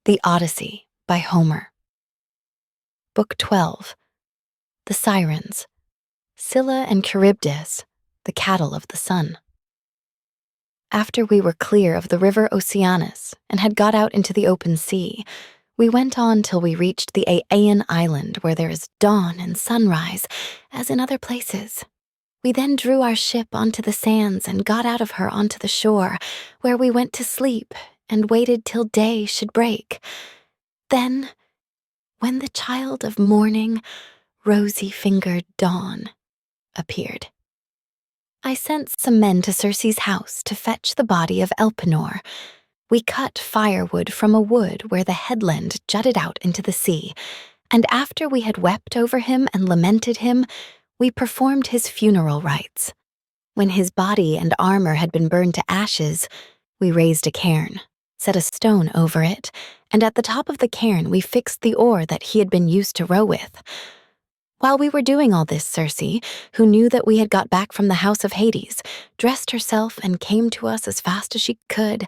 The Odyssey by Homer. Book 12. The Sirens. Scylla and Charybdis, the cattle of the sun. After we were clear of the river Oceanus and had got out into the open sea, we went on till we reached the Aeaean island where there is dawn and sunrise, as in other places. We then drew our ship onto the sands and got out of her onto the shore, where we went to sleep and waited till day should break. Then, when the child of morning, rosy-fingered dawn, appeared, I sent some men to Circe's house to fetch the body of Elpenor. We cut firewood from a wood where the headland jutted out into the sea, and after we had wept over him and lamented him, we performed his funeral rites. When his body and armor had been burned to ashes, we raised a cairn, set a stone over it, and at the top of the cairn we fixed the oar that he had been used to row with. While we were doing all this, Circe, who knew that we had got back from the house of Hades, dressed herself and came to us as fast as she could,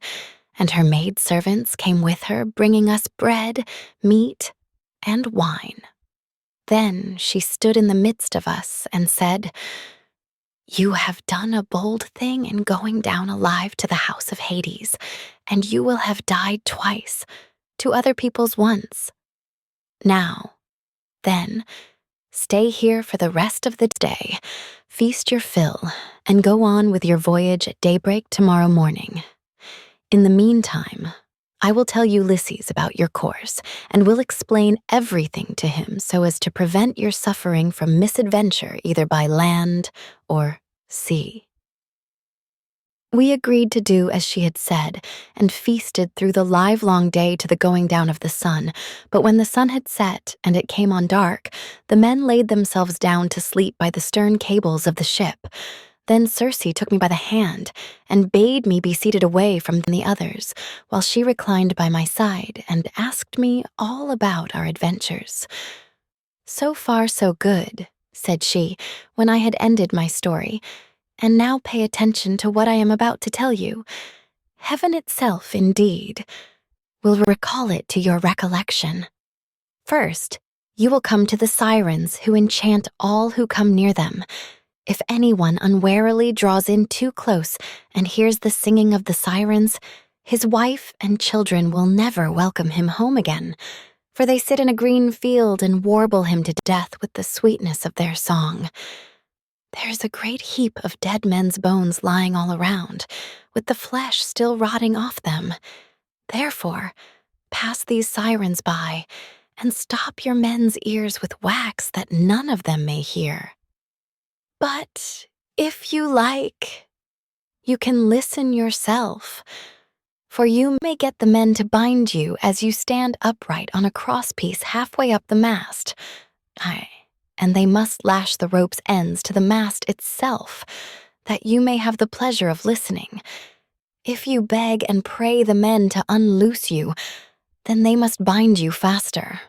and her maidservants came with her, bringing us bread, meat, and wine. Then she stood in the midst of us and said, "You have done a bold thing in going down alive to the house of Hades, and you will have died twice, to other people's once. Now, then, stay here for the rest of the day, feast your fill, and go on with your voyage at daybreak tomorrow morning. In the meantime, I will tell Ulysses about your course, and will explain everything to him so as to prevent your suffering from misadventure either by land or sea." We agreed to do as she had said, and feasted through the livelong day to the going down of the sun, but when the sun had set and it came on dark, the men laid themselves down to sleep by the stern cables of the ship. Then Circe took me by the hand and bade me be seated away from the others, while she reclined by my side and asked me all about our adventures. "So far so good," said she, when I had ended my story, "and now pay attention to what I am about to tell you. Heaven itself, indeed, will recall it to your recollection. First, you will come to the sirens who enchant all who come near them. If anyone unwarily draws in too close and hears the singing of the sirens, his wife and children will never welcome him home again, for they sit in a green field and warble him to death with the sweetness of their song. There is a great heap of dead men's bones lying all around, with the flesh still rotting off them. Therefore, pass these sirens by, and stop your men's ears with wax that none of them may hear. But if you like, you can listen yourself, for you may get the men to bind you as you stand upright on a crosspiece halfway up the mast. And they must lash the rope's ends to the mast itself, that you may have the pleasure of listening. If you beg and pray the men to unloose you, then they must bind you faster.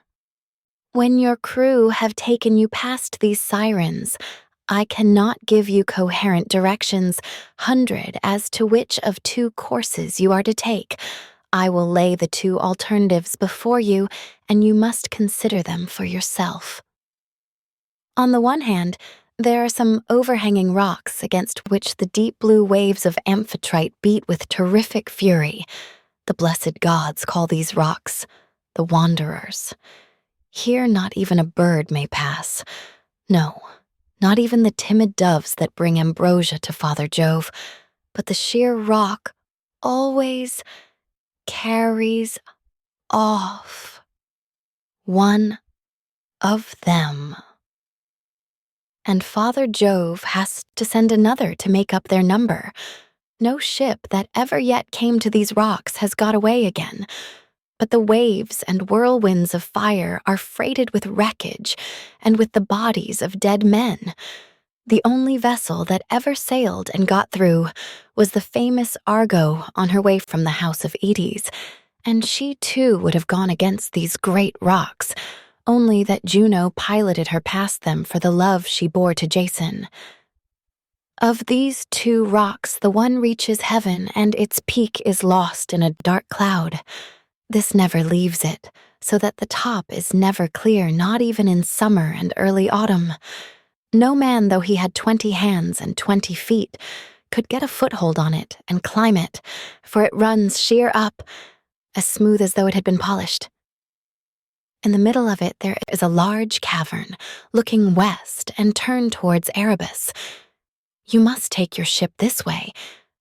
When your crew have taken you past these sirens, I cannot give you coherent directions, 100 as to which of two courses you are to take. I will lay the two alternatives before you, and you must consider them for yourself. On the one hand, there are some overhanging rocks against which the deep blue waves of Amphitrite beat with terrific fury. The blessed gods call these rocks the Wanderers. Here not even a bird may pass. No, not even the timid doves that bring ambrosia to Father Jove, but the sheer rock always carries off one of them. And Father Jove has to send another to make up their number. No ship that ever yet came to these rocks has got away again, but the waves and whirlwinds of fire are freighted with wreckage and with the bodies of dead men. The only vessel that ever sailed and got through was the famous Argo on her way from the house of Aeetes, and she too would have gone against these great rocks, only that Juno piloted her past them for the love she bore to Jason. Of these two rocks, the one reaches heaven and its peak is lost in a dark cloud. This never leaves it, so that the top is never clear, not even in summer and early autumn. No man, though he had 20 hands and 20 feet, could get a foothold on it and climb it, for it runs sheer up, as smooth as though it had been polished. In the middle of it there is a large cavern, looking west and turned towards Erebus. You must take your ship this way,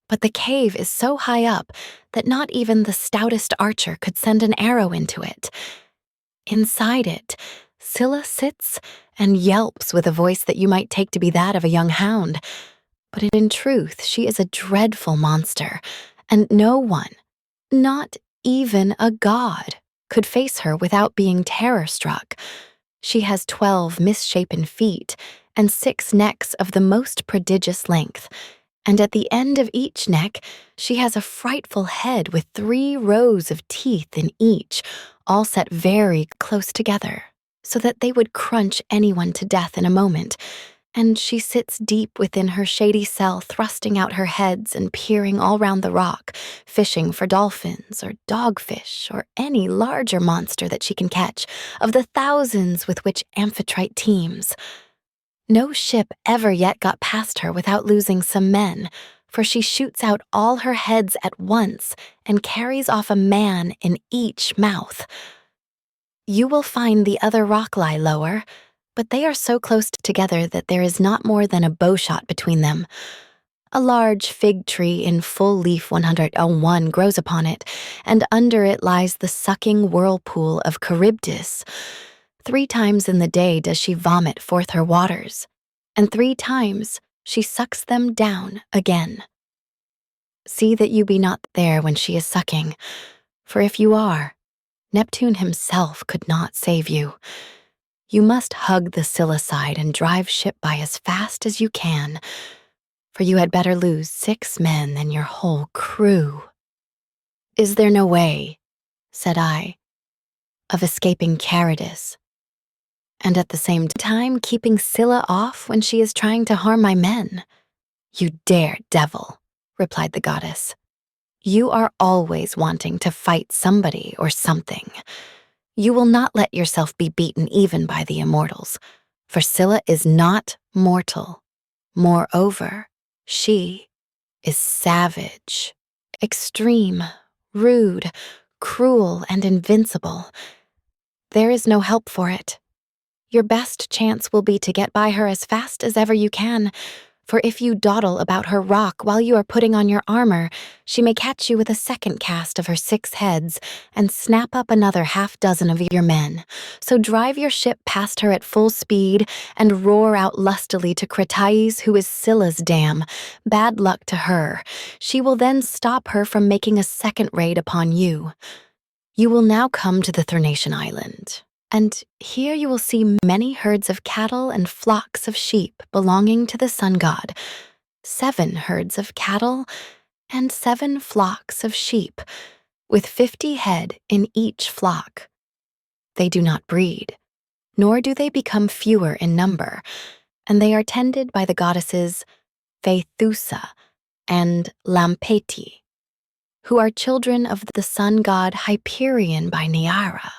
but the cave is so high up that not even the stoutest archer could send an arrow into it. Inside it, Scylla sits and yelps with a voice that you might take to be that of a young hound. But in truth, she is a dreadful monster, and no one, not even a god, could face her without being terror-struck. She has 12 misshapen feet and 6 necks of the most prodigious length, and at the end of each neck she has a frightful head with 3 rows of teeth in each, all set very close together, so that they would crunch anyone to death in a moment. And she sits deep within her shady cell, thrusting out her heads and peering all round the rock, fishing for dolphins or dogfish or any larger monster that she can catch, of the thousands with which Amphitrite teems. No ship ever yet got past her without losing some men, for she shoots out all her heads at once and carries off a man in each mouth. You will find the other rock lie lower, but they are so close together that there is not more than a bowshot between them. A large fig tree in full leaf 101 grows upon it, and under it lies the sucking whirlpool of Charybdis. 3 times in the day does she vomit forth her waters, and 3 times she sucks them down again. See that you be not there when she is sucking, for if you are, Neptune himself could not save you. You must hug the Scylla side and drive ship by as fast as you can, for you had better lose 6 men than your whole crew. Is there no way, said I, of escaping Charybdis, and at the same time keeping Scylla off when she is trying to harm my men? You dare devil, replied the goddess. You are always wanting to fight somebody or something. You will not let yourself be beaten even by the immortals, for Scylla is not mortal. Moreover, she is savage, extreme, rude, cruel, and invincible. There is no help for it. Your best chance will be to get by her as fast as ever you can, for if you dawdle about her rock while you are putting on your armor, she may catch you with a second cast of her 6 heads and snap up another 6 of your men. So drive your ship past her at full speed and roar out lustily to Crataeis, who is Scylla's dam. Bad luck to her. She will then stop her from making a second raid upon you. You will now come to the Thrinacian island, and here you will see many herds of cattle and flocks of sheep belonging to the sun god, 7 herds of cattle and 7 flocks of sheep, with 50 head in each flock. They do not breed, nor do they become fewer in number, and they are tended by the goddesses Phaethusa and Lampeti, who are children of the sun god Hyperion by Neaera.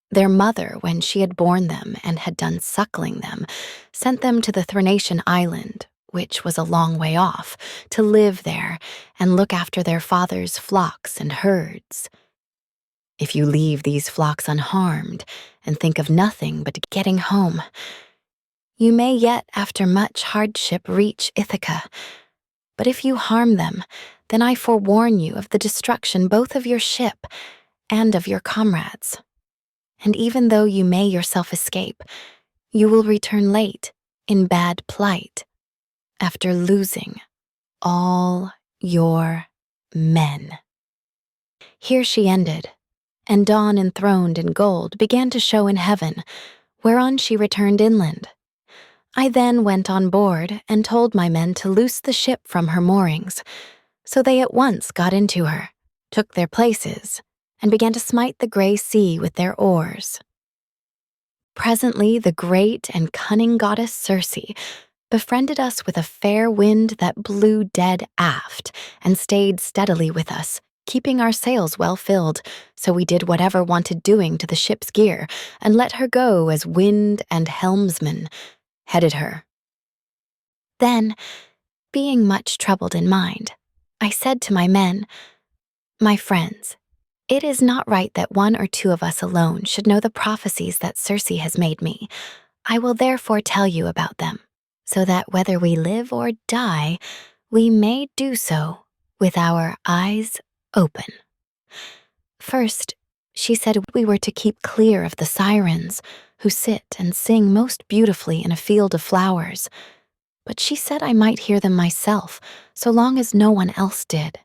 Their mother, when she had borne them and had done suckling them, sent them to the Thrinacian island, which was a long way off, to live there and look after their father's flocks and herds. If you leave these flocks unharmed and think of nothing but getting home, you may yet, after much hardship, reach Ithaca. But if you harm them, then I forewarn you of the destruction both of your ship and of your comrades. And even though you may yourself escape, you will return late, in bad plight, after losing all your men. Here she ended, and dawn enthroned in gold began to show in heaven, whereon she returned inland. I then went on board and told my men to loose the ship from her moorings, so they at once got into her, took their places, and began to smite the grey sea with their oars. Presently the great and cunning goddess Circe befriended us with a fair wind that blew dead aft and stayed steadily with us, keeping our sails well filled, so we did whatever wanted doing to the ship's gear and let her go as wind and helmsman headed her. Then, being much troubled in mind, I said to my men, "My friends, it is not right that one or two of us alone should know the prophecies that Circe has made me. I will therefore tell you about them, so that whether we live or die, we may do so with our eyes open." First, she said we were to keep clear of the sirens, who sit and sing most beautifully in a field of flowers. But she said I might hear them myself, so long as no one else did.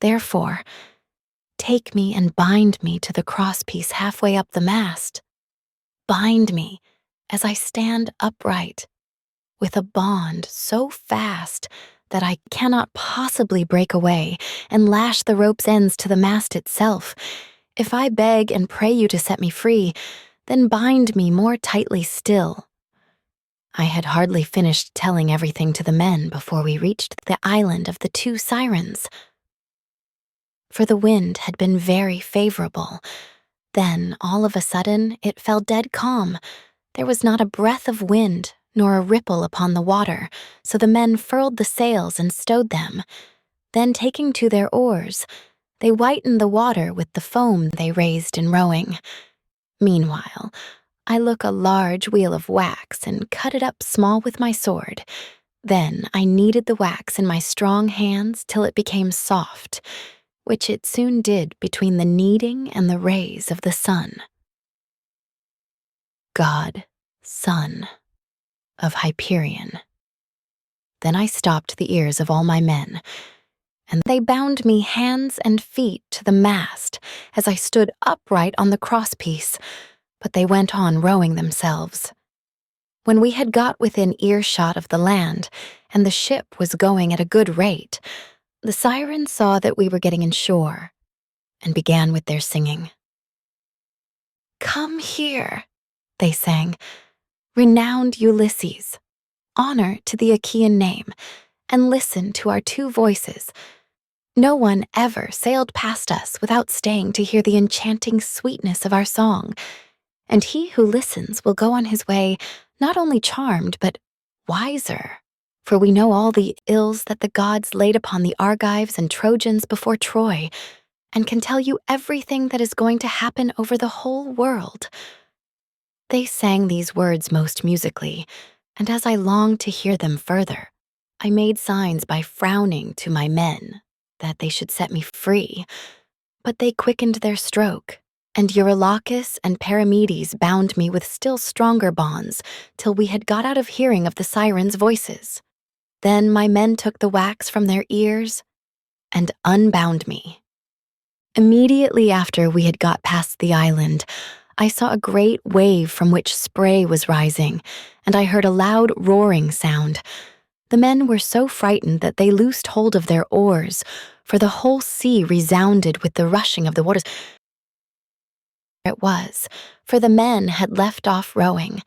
Therefore, take me and bind me to the crosspiece halfway up the mast. Bind me as I stand upright, with a bond so fast that I cannot possibly break away and lash the rope's ends to the mast itself. If I beg and pray you to set me free, then bind me more tightly still. I had hardly finished telling everything to the men before we reached the island of the two sirens. For the wind had been very favorable. Then, all of a sudden, it fell dead calm. There was not a breath of wind, nor a ripple upon the water, so the men furled the sails and stowed them. Then, taking to their oars, they whitened the water with the foam they raised in rowing. Meanwhile, I took a large wheel of wax and cut it up small with my sword. Then I kneaded the wax in my strong hands till it became soft, which it soon did between the kneading and the rays of the sun. God, Son of Hyperion. Then I stopped the ears of all my men, and they bound me hands and feet to the mast as I stood upright on the crosspiece, but they went on rowing themselves. When we had got within earshot of the land, and the ship was going at a good rate, the sirens saw that we were getting inshore, and began with their singing. "Come here," they sang, "renowned Ulysses, honor to the Achaean name, and listen to our two voices. No one ever sailed past us without staying to hear the enchanting sweetness of our song, and he who listens will go on his way not only charmed, but wiser, for we know all the ills that the gods laid upon the Argives and Trojans before Troy, and can tell you everything that is going to happen over the whole world." They sang these words most musically, and as I longed to hear them further, I made signs by frowning to my men that they should set me free, but they quickened their stroke, and Eurylochus and Perimedes bound me with still stronger bonds till we had got out of hearing of the sirens' voices. Then my men took the wax from their ears and unbound me. Immediately after we had got past the island, I saw a great wave from which spray was rising, and I heard a loud roaring sound. The men were so frightened that they loosed hold of their oars, for the whole sea resounded with the rushing of the waters. It was, for the men had left off rowing.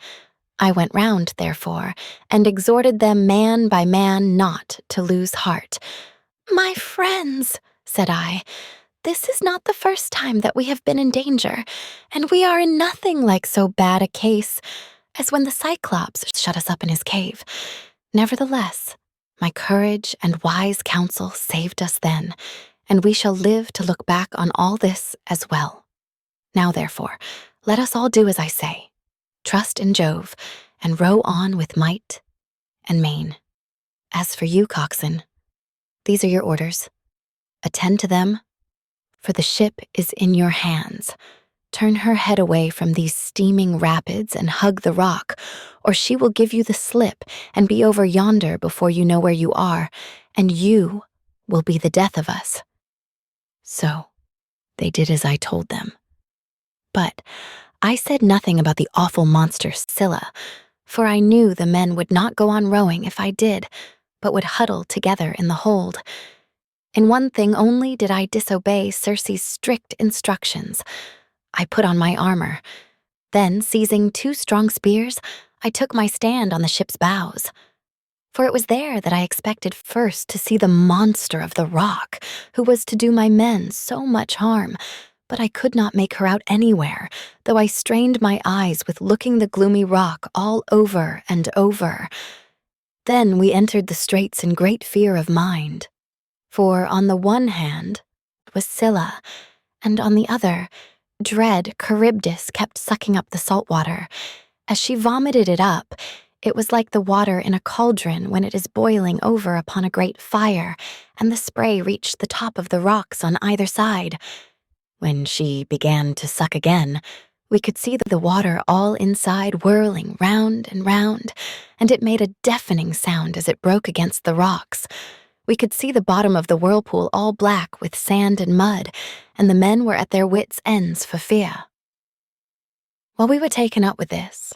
I went round, therefore, and exhorted them man by man not to lose heart. "My friends," said I, "this is not the first time that we have been in danger, and we are in nothing like so bad a case as when the Cyclops shut us up in his cave. Nevertheless, my courage and wise counsel saved us then, and we shall live to look back on all this as well. Now, therefore, let us all do as I say. Trust in Jove, and row on with might and main. As for you, coxswain, these are your orders. Attend to them, for the ship is in your hands. Turn her head away from these steaming rapids and hug the rock, or she will give you the slip and be over yonder before you know where you are, and you will be the death of us." So they did as I told them. But I said nothing about the awful monster Scylla, for I knew the men would not go on rowing if I did, but would huddle together in the hold. In one thing only did I disobey Circe's strict instructions. I put on my armor. Then, seizing two strong spears, I took my stand on the ship's bows. For it was there that I expected first to see the monster of the rock, who was to do my men so much harm, but I could not make her out anywhere, though I strained my eyes with looking the gloomy rock all over and over. Then we entered the straits in great fear of mind, for on the one hand was Scylla, and on the other, dread Charybdis kept sucking up the salt water. As she vomited it up, it was like the water in a cauldron when it is boiling over upon a great fire, and the spray reached the top of the rocks on either side. When she began to suck again, we could see the water all inside whirling round and round, and it made a deafening sound as it broke against the rocks. We could see the bottom of the whirlpool all black with sand and mud, and the men were at their wits' ends for fear. While we were taken up with this,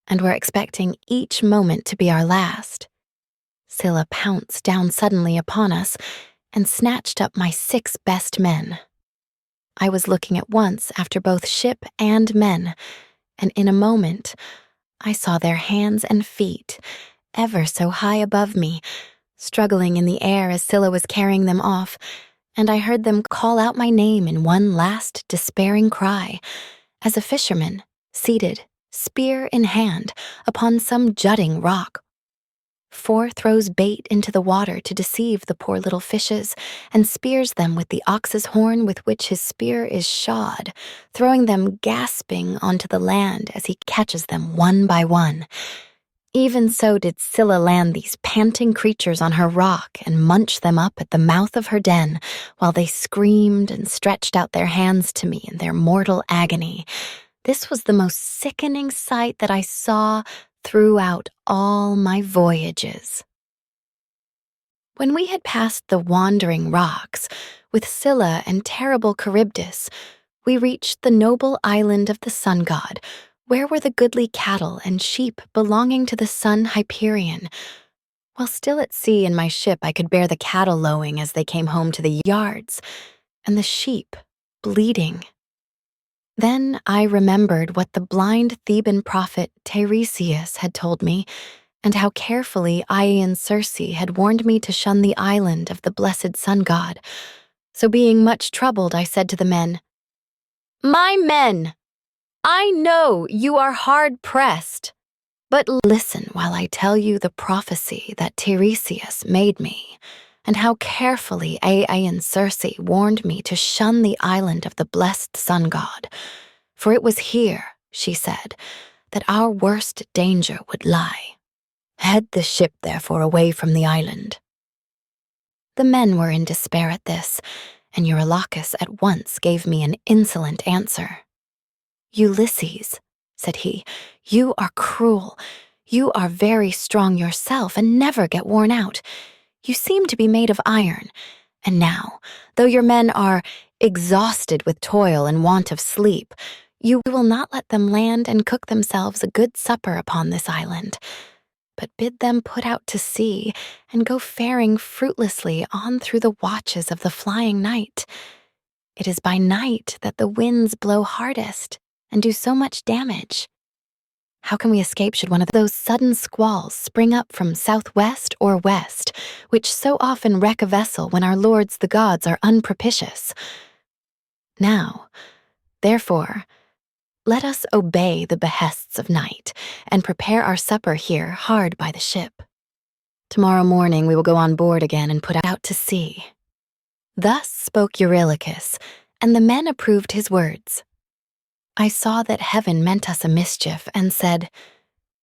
and were expecting each moment to be our last, Scylla pounced down suddenly upon us and snatched up my 6 best men. I was looking at once after both ship and men, and in a moment I saw their hands and feet, ever so high above me, struggling in the air as Scylla was carrying them off, and I heard them call out my name in one last despairing cry, as a fisherman, seated, spear in hand, upon some jutting rock, throws bait into the water to deceive the poor little fishes, and spears them with the ox's horn with which his spear is shod, throwing them gasping onto the land as he catches them one by one. Even so did Scylla land these panting creatures on her rock and munch them up at the mouth of her den, while they screamed and stretched out their hands to me in their mortal agony. This was the most sickening sight that I saw throughout all my voyages. When we had passed the wandering rocks, with Scylla and terrible Charybdis, we reached the noble island of the sun god, where were the goodly cattle and sheep belonging to the sun Hyperion. While still at sea in my ship, I could bear the cattle lowing as they came home to the yards, and the sheep bleating. Then I remembered what the blind Theban prophet Tiresias had told me, and how carefully Aeaean Circe had warned me to shun the island of the blessed sun god. So being much troubled, I said to the men, "My men, I know you are hard-pressed, but listen while I tell you the prophecy that Tiresias made me, and how carefully Aeaean Circe warned me to shun the island of the blessed sun god. For it was here, she said, that our worst danger would lie. Head the ship, therefore, away from the island." The men were in despair at this, and Eurylochus at once gave me an insolent answer. "Ulysses," said he, "you are cruel. You are very strong yourself and never get worn out. You seem to be made of iron, and now, though your men are exhausted with toil and want of sleep, you will not let them land and cook themselves a good supper upon this island, but bid them put out to sea and go faring fruitlessly on through the watches of the flying night. It is by night that the winds blow hardest and do so much damage. How can we escape should one of those sudden squalls spring up from southwest or west, which so often wreck a vessel when our lords the gods are unpropitious? Now, therefore, let us obey the behests of night and prepare our supper here hard by the ship. Tomorrow morning we will go on board again and put out to sea." Thus spoke Eurylochus, and the men approved his words. I saw that heaven meant us a mischief and said,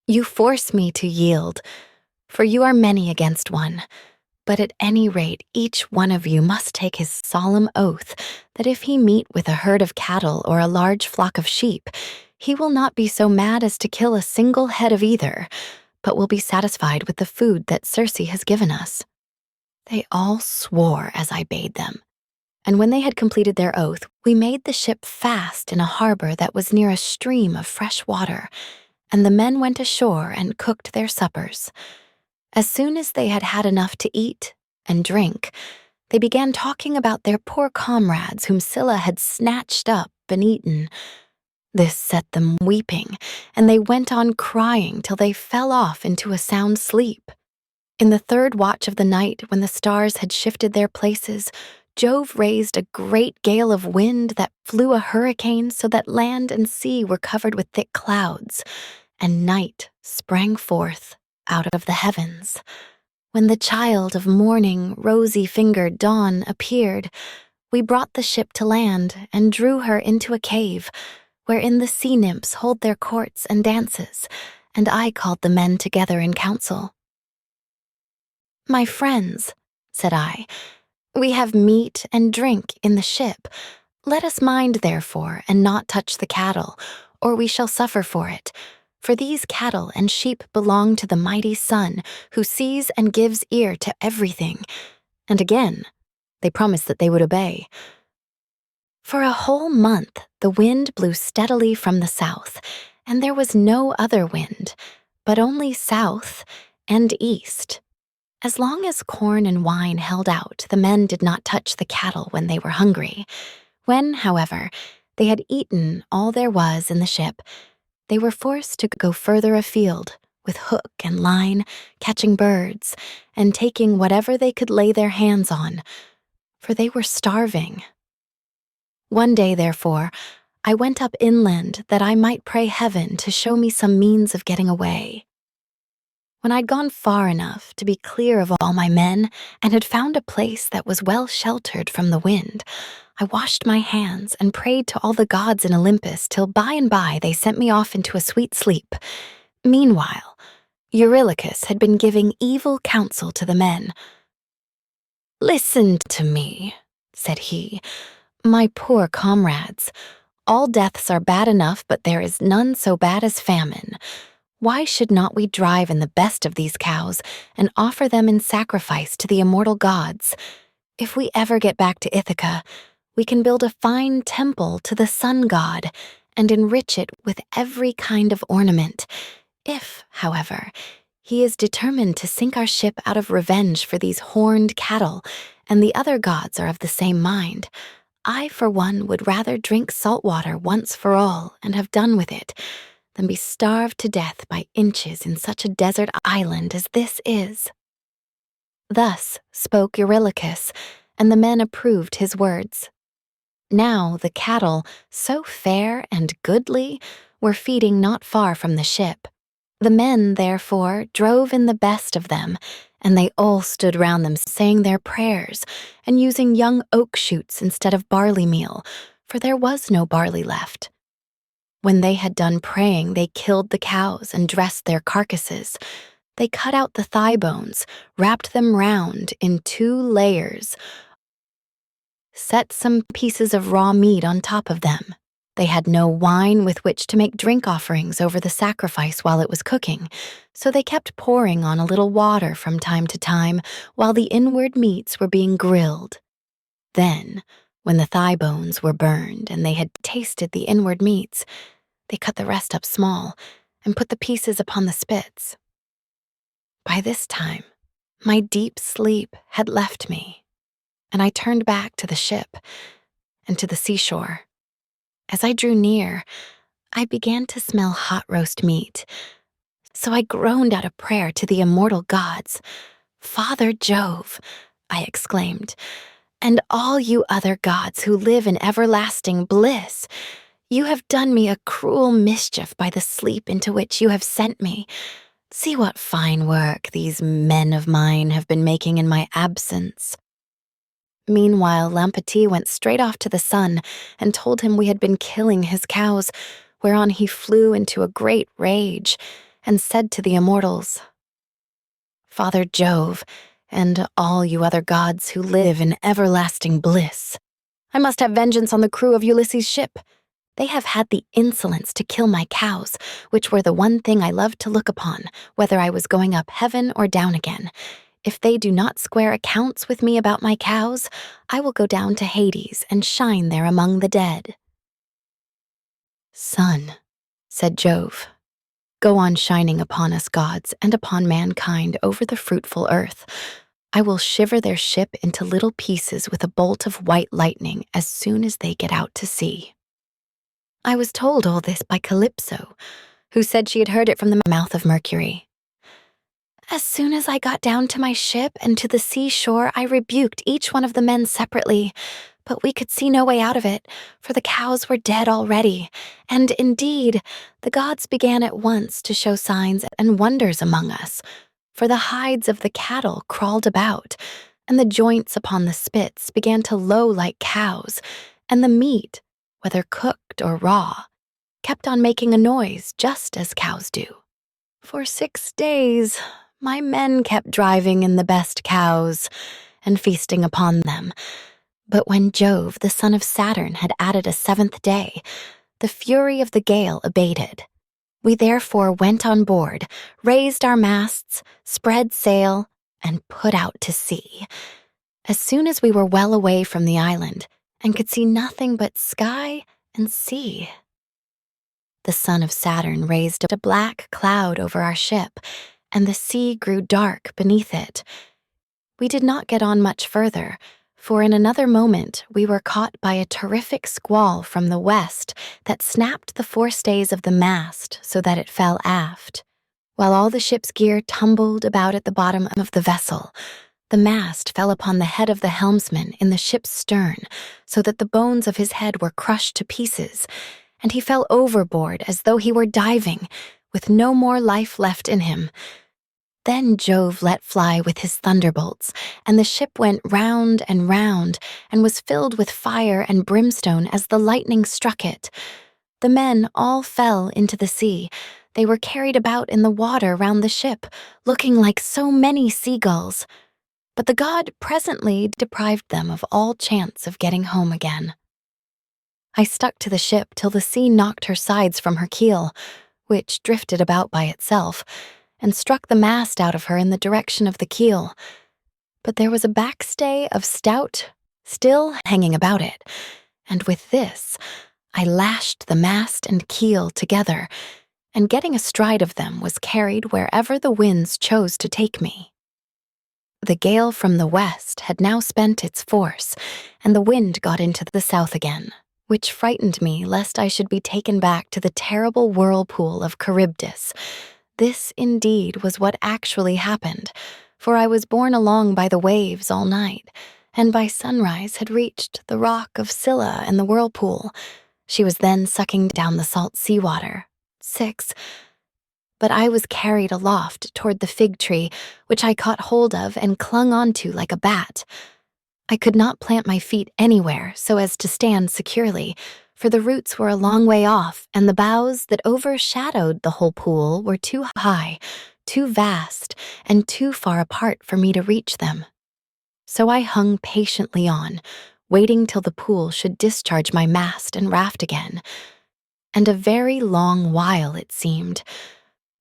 "You force me to yield, for you are many against one. But at any rate, each one of you must take his solemn oath that if he meet with a herd of cattle or a large flock of sheep, he will not be so mad as to kill a single head of either, but will be satisfied with the food that Circe has given us." They all swore as I bade them, and when they had completed their oath, we made the ship fast in a harbor that was near a stream of fresh water, and the men went ashore and cooked their suppers. As soon as they had had enough to eat and drink, they began talking about their poor comrades whom Scylla had snatched up and eaten. This set them weeping, and they went on crying till they fell off into a sound sleep. In the third watch of the night, when the stars had shifted their places, Jove raised a great gale of wind that flew a hurricane so that land and sea were covered with thick clouds, and night sprang forth out of the heavens. When the child of morning, rosy-fingered dawn appeared, we brought the ship to land and drew her into a cave, wherein the sea nymphs hold their courts and dances, and I called the men together in council. "My friends," said I, "we have meat and drink in the ship. Let us mind, therefore, and not touch the cattle, or we shall suffer for it. For these cattle and sheep belong to the mighty Sun, who sees and gives ear to everything." And again, they promised that they would obey. For a whole month, the wind blew steadily from the south, and there was no other wind, but only south and east. As long as corn and wine held out, the men did not touch the cattle when they were hungry. When, however, they had eaten all there was in the ship, they were forced to go further afield, with hook and line, catching birds, and taking whatever they could lay their hands on, for they were starving. One day, therefore, I went up inland that I might pray heaven to show me some means of getting away. When I'd gone far enough to be clear of all my men and had found a place that was well sheltered from the wind, I washed my hands and prayed to all the gods in Olympus till by and by they sent me off into a sweet sleep. Meanwhile, Eurylochus had been giving evil counsel to the men. "Listen to me," said he, "my poor comrades. All deaths are bad enough, but there is none so bad as famine. Why should not we drive in the best of these cows and offer them in sacrifice to the immortal gods? If we ever get back to Ithaca, we can build a fine temple to the sun god and enrich it with every kind of ornament. If, however, he is determined to sink our ship out of revenge for these horned cattle, and the other gods are of the same mind, I, for one, would rather drink salt water once for all and have done with it, than be starved to death by inches in such a desert island as this is." Thus spoke Eurylochus, and the men approved his words. Now the cattle, so fair and goodly, were feeding not far from the ship. The men, therefore, drove in the best of them, and they all stood round them saying their prayers and using young oak shoots instead of barley meal, for there was no barley left. When they had done praying, they killed the cows and dressed their carcasses. They cut out the thigh bones, wrapped them round in 2 layers, set some pieces of raw meat on top of them. They had no wine with which to make drink offerings over the sacrifice while it was cooking, so they kept pouring on a little water from time to time while the inward meats were being grilled. Then, when the thigh bones were burned and they had tasted the inward meats, they cut the rest up small and put the pieces upon the spits. By this time, my deep sleep had left me, and I turned back to the ship and to the seashore. As I drew near, I began to smell hot roast meat, so I groaned out a prayer to the immortal gods. "Father Jove," I exclaimed, "and all you other gods who live in everlasting bliss, you have done me a cruel mischief by the sleep into which you have sent me. See what fine work these men of mine have been making in my absence." Meanwhile, Lampetie went straight off to the sun and told him we had been killing his cows, whereon he flew into a great rage and said to the immortals, "Father Jove, and all you other gods who live in everlasting bliss, I must have vengeance on the crew of Ulysses' ship. They have had the insolence to kill my cows, which were the one thing I loved to look upon, whether I was going up heaven or down again. If they do not square accounts with me about my cows, I will go down to Hades and shine there among the dead." "Sun," said Jove, "go on shining upon us gods and upon mankind over the fruitful earth. I will shiver their ship into little pieces with a bolt of white lightning as soon as they get out to sea." I was told all this by Calypso, who said she had heard it from the mouth of Mercury. As soon as I got down to my ship and to the seashore, I rebuked each one of the men separately, but we could see no way out of it, for the cows were dead already. And indeed, the gods began at once to show signs and wonders among us, for the hides of the cattle crawled about, and the joints upon the spits began to low like cows, and the meat, whether cooked or raw, kept on making a noise just as cows do. For 6 days, my men kept driving in the best cows and feasting upon them. But when Jove, the son of Saturn, had added a 7th day, the fury of the gale abated. We therefore went on board, raised our masts, spread sail, and put out to sea. As soon as we were well away from the island and could see nothing but sky and sea, the son of Saturn raised a black cloud over our ship, and the sea grew dark beneath it. We did not get on much further, for in another moment we were caught by a terrific squall from the west that snapped the forestays of the mast so that it fell aft. While all the ship's gear tumbled about at the bottom of the vessel, the mast fell upon the head of the helmsman in the ship's stern, so that the bones of his head were crushed to pieces, and he fell overboard as though he were diving, with no more life left in him. Then Jove let fly with his thunderbolts, and the ship went round and was filled with fire and brimstone as the lightning struck it. The men all fell into the sea. They were carried about in the water round the ship, looking like so many seagulls. But the god presently deprived them of all chance of getting home again. I stuck to the ship till the sea knocked her sides from her keel, which drifted about by itself, and struck the mast out of her in the direction of the keel. But there was a backstay of stout still hanging about it, and with this I lashed the mast and keel together, and getting astride of them was carried wherever the winds chose to take me. The gale from the west had now spent its force, and the wind got into the south again, which frightened me lest I should be taken back to the terrible whirlpool of Charybdis. This, indeed, was what actually happened, for I was borne along by the waves all night, and by sunrise had reached the rock of Scylla in the whirlpool. She was then sucking down the salt seawater. 6. But I was carried aloft toward the fig tree, which I caught hold of and clung onto like a bat. I could not plant my feet anywhere so as to stand securely, for the roots were a long way off, and the boughs that overshadowed the whole pool were too high, too vast, and too far apart for me to reach them. So I hung patiently on, waiting till the pool should discharge my mast and raft again. And a very long while it seemed.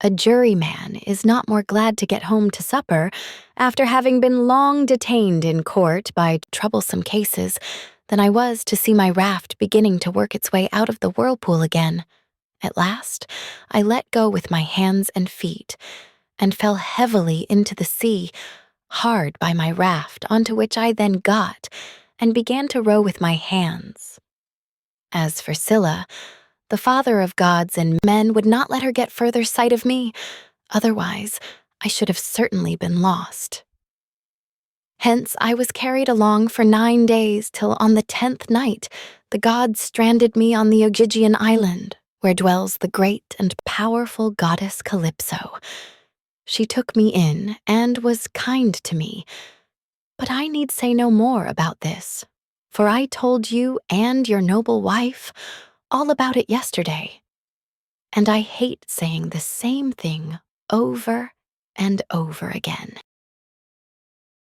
A juryman is not more glad to get home to supper after having been long detained in court by troublesome cases than I was to see my raft beginning to work its way out of the whirlpool again. At last, I let go with my hands and feet, and fell heavily into the sea, hard by my raft, onto which I then got, and began to row with my hands. As for Scylla, the father of gods and men would not let her get further sight of me, otherwise I should have certainly been lost. Hence I was carried along for 9 days till on the 10th night the gods stranded me on the Ogygian island, where dwells the great and powerful goddess Calypso. She took me in and was kind to me, but I need say no more about this, for I told you and your noble wife all about it yesterday, and I hate saying the same thing over and over again.